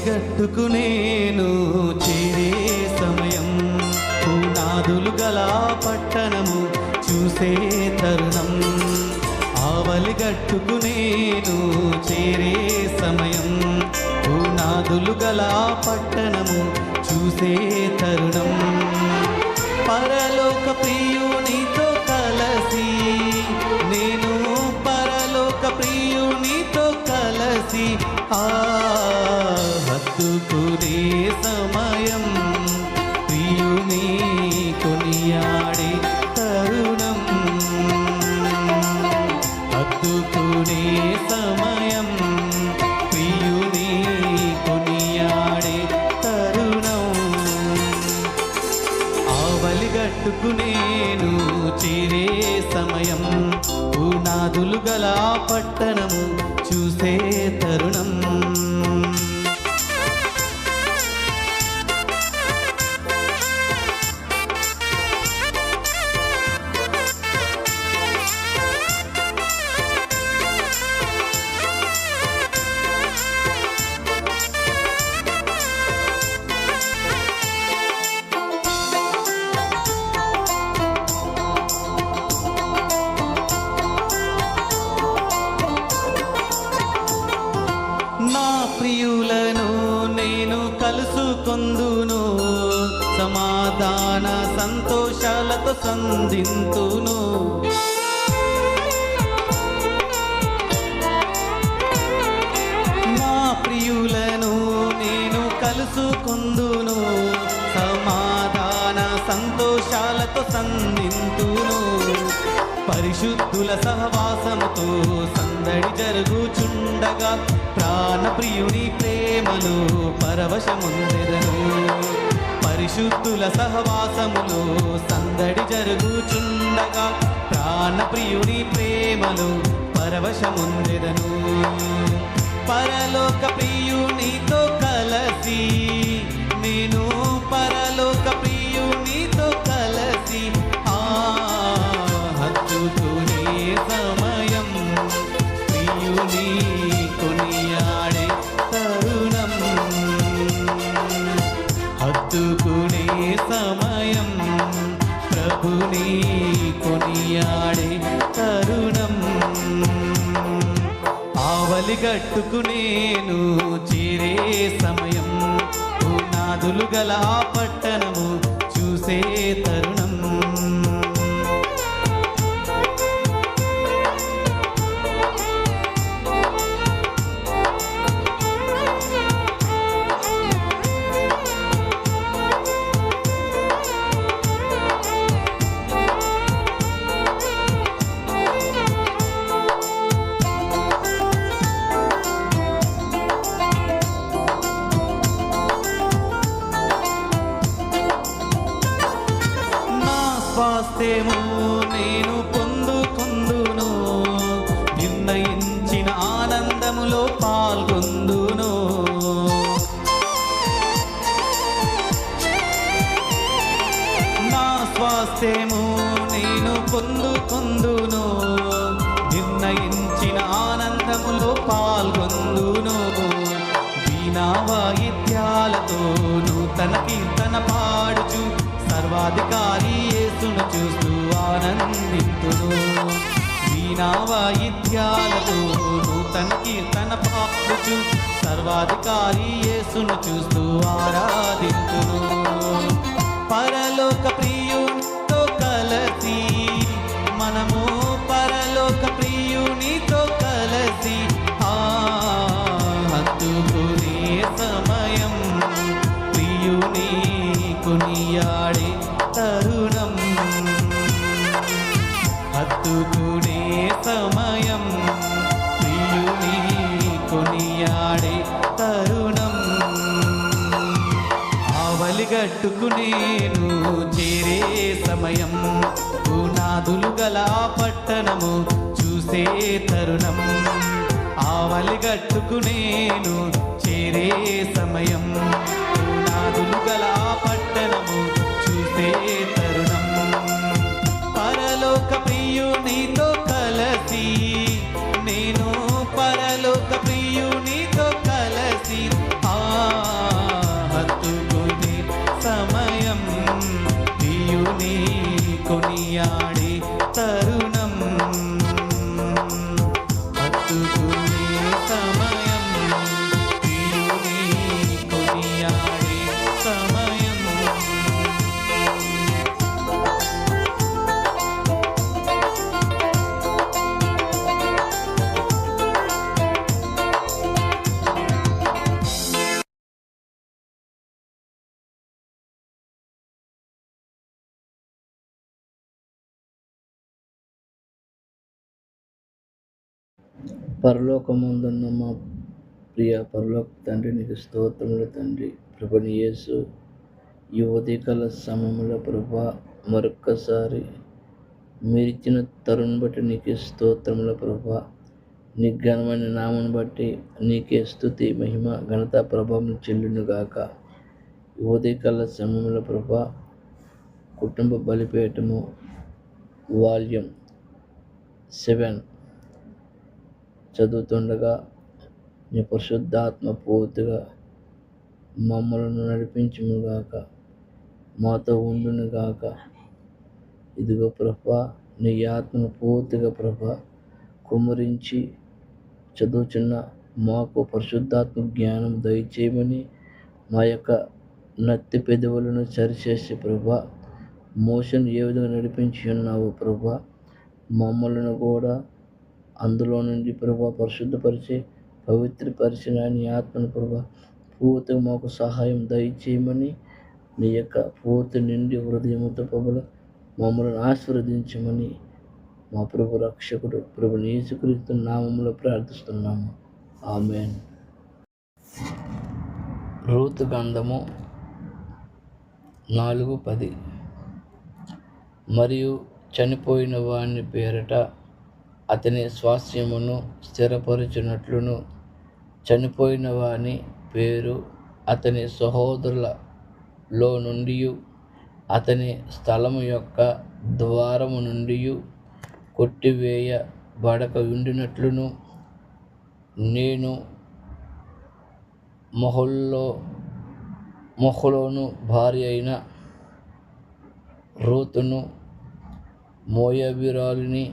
ఆవలిగట్టుకు నేను చేరే సమయం, పునాదులు గల పట్టణము చూసే తరుణం. ఆవలిగట్టుకు నేను చేరే సమయం, పునాదులు గల పట్టణము చూసే తరుణం. పరలోక ప్రియునితో కలసి నేను, పరలోక ప్రియునితో కలసి హత్తుకునే సమయం, ప్రియుని కొనియాడే తరుణం. హత్తుకునే సమయం, ప్రియుని కొనియాడే తరుణం. ఆవలిగట్టుకు నేను చేరే సమయం, పునాదులు గల పట్టణము చూసే తరుణం. నా ప్రియులను నేను కలుసుకొందును, సమాధాన సంతోషాలతో సంధింతును. నా ప్రియులను నేను కలుసుకొందును, సమాధాన సంతోషాలతో సంధింతును. పరిశుద్ధుల సహవాసముతో సందడి జరుగుచుండగా, ప్రాణప్రియుని ప్రేమలో పరవశముందెదను. పరిశుద్ధుల సహవాసములో సందడి జరుగుచుండగా, ప్రాణప్రియుని ప్రేమలో పరవశముందెదను. పరలోక ప్రియునితో కలసి నేను, పరలోక ప్రియునితో కలసి హత్తుకునే సమయం, ప్రియుని కొనియాడే తరుణం. హత్తుకునే సమయం, ప్రభుని కొనియాడే తరుణం. ఆవలిగట్టుకు నేను చేరే సమయం, పునాదులు గల పట్టణము చూసే తరుణం. స్వాస్థ్యము నేను పొందుకొందును, నిర్ణయించిన ఆనందములో పాల్గొందును. నా స్వాస్థ్యము నేను పొందుకొందును, నిర్ణయించిన ఆనందములో పాల్గొందును. వీణా వాయిద్యాలతో నూతన కీర్తన పాడుచు, సర్వాధికారి యేసును చూస్తూ ఆనందింతును. వీణా వాయిద్యాలతో నూతన కీర్తన పాడుచు, సర్వాధికారి యేసును చూస్తూ ఆరాధింతును. పరలోక ప్రియునితో కలసి మనము, పరలోక ప్రియునితో కలసి హత్తుకునే సమయం, ప్రియుని కొనియాడే తరుణం. హత్తుకునే సమయం, ప్రియుని కొనియాడే తరుణం. ఆవలిగట్టుకు నేను చేరే సమయం, పునాదులు గల పట్టణము చూసే తరుణం. ఆవలిగట్టుకు నేను చేరే సమయం, పునాదులు గల పట్టణము చూసే తరుణం. పరలోక ప్రియునితో కలసి నేను, పరలోక ప్రియునితో కలసి పరలోకమందున్న మా ప్రియ పరలోక తండ్రి, నీకు స్తోత్రములు తండ్రి. ప్రభుని యేసు, ఈ ఉదయకాల సమయంలో ప్రభా మరొక్కసారి మీరిచ్చిన తరుణ్ బట్టి నీకే స్తోత్రముల ప్రభా. నీ ఘనమైన నామను బట్టి నీకే స్తుతి, మహిమ, ఘనత, ప్రభావం చెల్లును గాక. ఈ ఉదయకాల సమయంలో ప్రభా కుటుంబ బలిపీఠము వాల్యూమ్ 7 చదువుతుండగా నీ పరిశుద్ధాత్మ పూర్తిగా మమ్మలను నడిపించునుగాక, మాతో ఉండునుగాక. ఇదిగో ప్రభా, నీ ఆత్మను పూర్తిగా ప్రభా కుమ్మరించి చదువుచున్న మాకు పరిశుద్ధాత్మ జ్ఞానం దయచేయమని, మా యొక్క నత్తి పెదవులను సరిచేసి ప్రభా మోషన్ ఏ విధంగా నడిపించి ఉన్నావు ప్రభా, మమ్మలను కూడా అందులో నుండి ప్రభా పరిశుద్ధపరిచి పవిత్రపరిచిన నీ ఆత్మను ప్రభా పూర్తిగా మాకు సహాయం దయచేయమని, నీ యొక్క పూర్తి నిండి హృదయముతో ప్రభుల మమ్మల్ని ఆశీర్వదించమని మా ప్రభు రక్షకుడు ప్రభు యేసుక్రీస్తు నామములో ప్రార్థిస్తున్నాము. ఆమేన్. రూతు గ్రంథము 4:10. మరియు చనిపోయిన వాని పేరట అతని స్వాస్థ్యమును స్థిరపరచునట్లును, చనిపోయిన వాని పేరు అతని సహోదరులలో నుండి అతని స్థలము యొక్క ద్వారము నుండి కొట్టివేయబడక ఉండినట్లును, నేను మహలోను భార్య అయిన రూతును మోయాబీరాలిని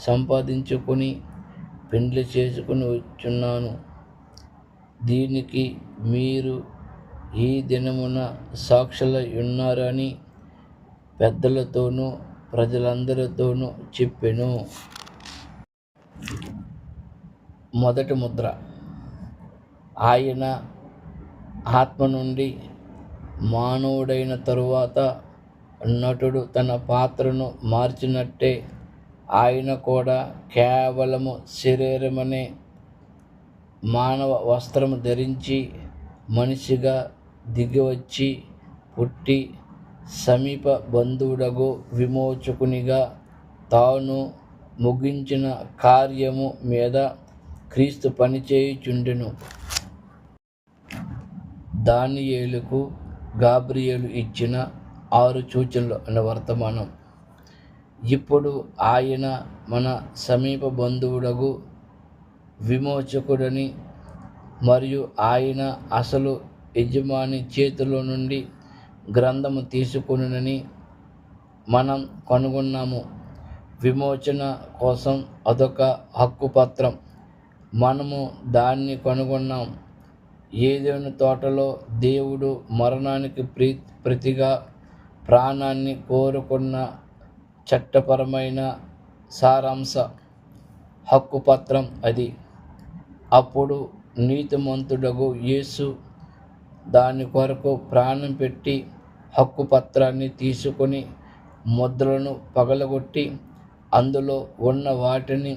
సంపాదించుకొని పెండ్లి చేసుకుని వచ్చున్నాను. దీనికి మీరు ఈ దినమున సాక్షులై ఉన్నారని పెద్దలతోనూ ప్రజలందరితోనూ చెప్పెను. మొదటి ముద్ర. ఆయన ఆత్మ నుండి మానవుడైన తరువాత నటుడు తన పాత్రను మార్చినట్టే ఆయన కూడా కేవలము శరీరమనే మానవ వస్త్రము ధరించి మనిషిగా దిగివచ్చి పుట్టి సమీప బంధువుడగు విమోచకునిగా తాను ముగించిన కార్యము మీద క్రీస్తు పనిచేయుచుండెను. దానియేలుకు గాబ్రియేలు ఇచ్చిన 6 సూచనలు అనే వర్తమానం. ఇప్పుడు ఆయన మన సమీప బంధువుడగు విమోచకుడని మరియు ఆయన అసలు యజమాని చేతిలో నుండి గ్రంథము తీసుకొనునని మనం కనుగొన్నాము. విమోచన కోసం అదొక హక్కుపత్రం. మనము దాన్ని కనుగొన్నాం. ఏదెను తోటలో దేవుడు మరణానికి ప్రతిగా ప్రాణాన్ని కోరుకున్న చట్టపరమైన సారాంశ హక్కుపత్రం అది. అప్పుడు నీతిమంతుడగు యేసు దాని కొరకు ప్రాణం పెట్టి హక్కుపత్రాన్ని తీసుకొని ముద్రలను పగలగొట్టి అందులో ఉన్న వాటిని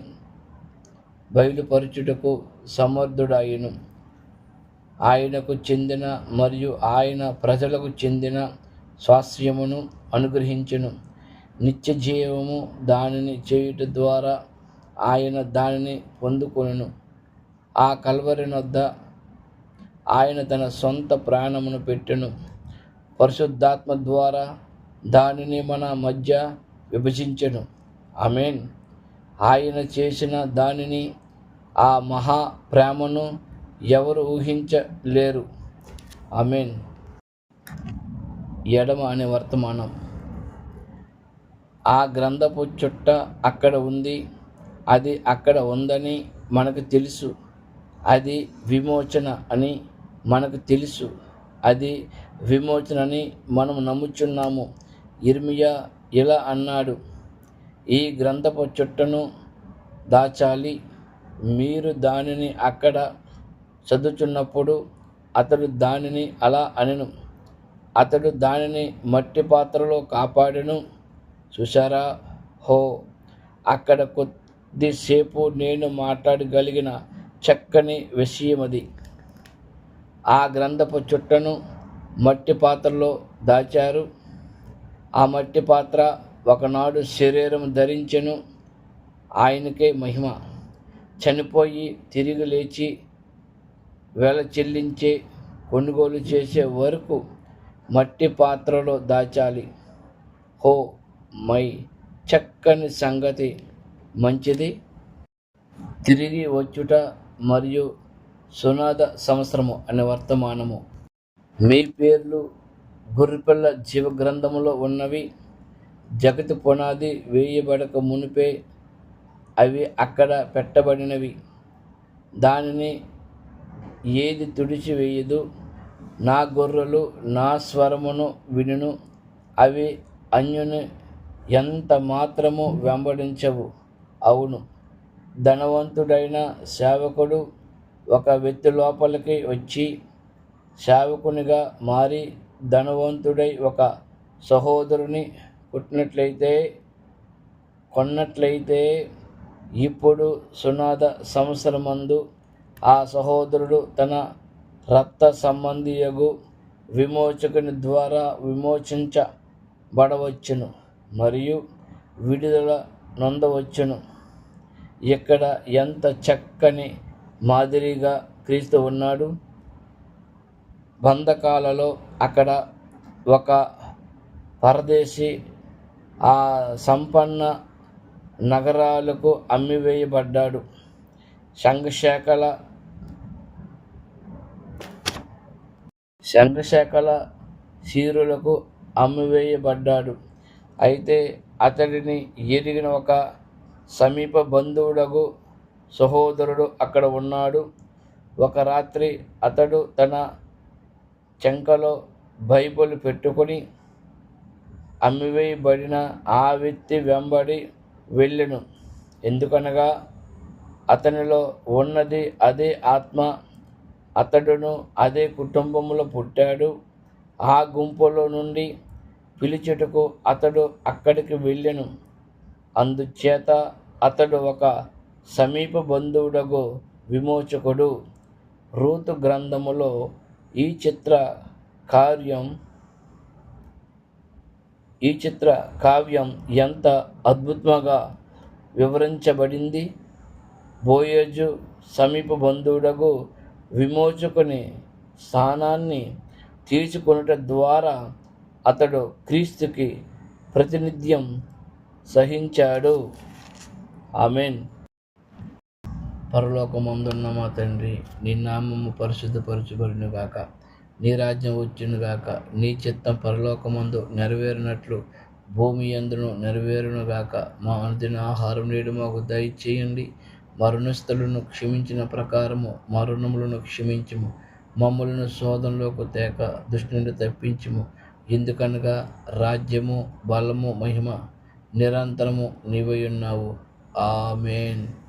బయలుపరచుటకు సమర్థుడాయెను. ఆయనకు చెందిన మరియు ఆయన ప్రజలకు చెందిన స్వాస్థ్యమును అనుగ్రహించెను. నిత్య జీవము దానిని చేయుట ద్వారా ఆయన దానిని పొందుకొనెను. ఆ కల్వరి వద్ద ఆయన తన సొంత ప్రాణమును పెట్టెను. పరిశుద్ధాత్మ ద్వారా దానిని మన మధ్య విభజించెను. ఆమేన్. ఆయన చేసిన దానిని, ఆ మహా ప్రేమను ఎవరు ఊహించలేరు. ఆమేన్. ఎడమ అనే వర్తమానం. ఆ గ్రంథపు చుట్ట అక్కడ ఉంది. అది అక్కడ ఉందని మనకు తెలుసు. అది విమోచన అని మనకు తెలుసు. అది విమోచన అని మనం నమ్ముచున్నాము. యిర్మీయా ఇలా అన్నాడు, ఈ గ్రంథపు చుట్టను దాచాలి. మీరు దానిని అక్కడ చదువుచున్నప్పుడు అతడు దానిని అలా అనెను. అతడు దానిని మట్టి పాత్రలో కాపాడెను. చూశారా? హో, అక్కడ కొద్దిసేపు నేను మాట్లాడగలిగిన చక్కని విషయమది. ఆ గ్రంథపు చుట్టను మట్టి పాత్రలో దాచారు. ఆ మట్టి పాత్ర ఒకనాడు శరీరం ధరించెను. ఆయనకే మహిమ. చనిపోయి తిరిగి లేచి వెల చెల్లించే కొనుగోలు చేసే వరకు మట్టి పాత్రలో దాచాలి. హో మై చక్కని సంగతి, మంచిది. తిరిగి వచ్చుట మరియు సునాద సంవత్సరము అనే వర్తమానము. మీ పేర్లు గొర్రెపిల్ల జీవ గ్రంథములో ఉన్నవి. జగతి పునాది వేయబడక మునిపే అవి అక్కడ పెట్టబడినవి. దానిని ఏది తుడిచివేయదు. నా గొర్రెలు నా స్వరమును వినును. అవి అన్యుని ఎంత మాత్రము వెంబడించవు. అవును, ధనవంతుడైన సేవకుడు ఒక వ్యక్తి లోపలికి వచ్చి సేవకునిగా మారి ధనవంతుడై ఒక సహోదరుని కొన్నట్లయితే ఇప్పుడు సునాద సంవత్సరమందు ఆ సహోదరుడు తన రక్త సంబంధియగు విమోచకుని ద్వారా విమోచించబడవచ్చును మరియు విడుదల నొందవచ్చును. ఇక్కడ ఎంత చక్కని మాదిరిగా క్రీస్తు ఉన్నాడు. బంధకాలలో అక్కడ ఒక పరదేశి ఆ సంపన్న నగరాలకు అమ్మివేయబడ్డాడు. శంఖశాఖల శీరులకు అమ్మివేయబడ్డాడు. అయితే అతడిని ఎరిగిన ఒక సమీప బంధువుడగు సహోదరుడు అక్కడ ఉన్నాడు. ఒక రాత్రి అతడు తన చెంకలో బైబిల్ పెట్టుకుని అమ్మివేయబడిన ఆ వ్యక్తి వెంబడి వెళ్ళెను. ఎందుకనగా అతనిలో ఉన్నది అదే ఆత్మ. అతడును అదే కుటుంబంలో పుట్టాడు. ఆ గుంపులో నుండి పిలిచుటకు అతడు అక్కడికి వెళ్ళెను. అందుచేత అతడు ఒక సమీప బంధువుడగు విమోచకుడు. రూతు గ్రంథములో ఈ చిత్ర కావ్యం ఎంత అద్భుతంగా వివరించబడింది. బోయజు సమీప బంధువుడగు విమోచకుని స్థానాన్ని తీర్చుకొనుట ద్వారా అతడు క్రీస్తుకి ప్రాతినిధ్యం సహించాడు. ఆమేన్. పరలోకమందున్న మా తండ్రి, నీ నామము పరిశుద్ధపరచబడును గాక. నీ రాజ్యం వచ్చును గాక. నీ చిత్తం పరలోకమందు నెరవేరినట్లు భూమి యందును నెరవేరును గాక. మా అనుదిన ఆహారం నేడు మాకు దయచేయండి. మా రుణస్థులను క్షమించిన ప్రకారము మా రుణములను క్షమించుము. మమ్మలను శోధనలోకి తేక దుష్టు నుండి తప్పించుము. ఎందుకనగా రాజ్యము, బలము, మహిమ నిరంతరము నీవై ఉన్నావు. ఆమేన్.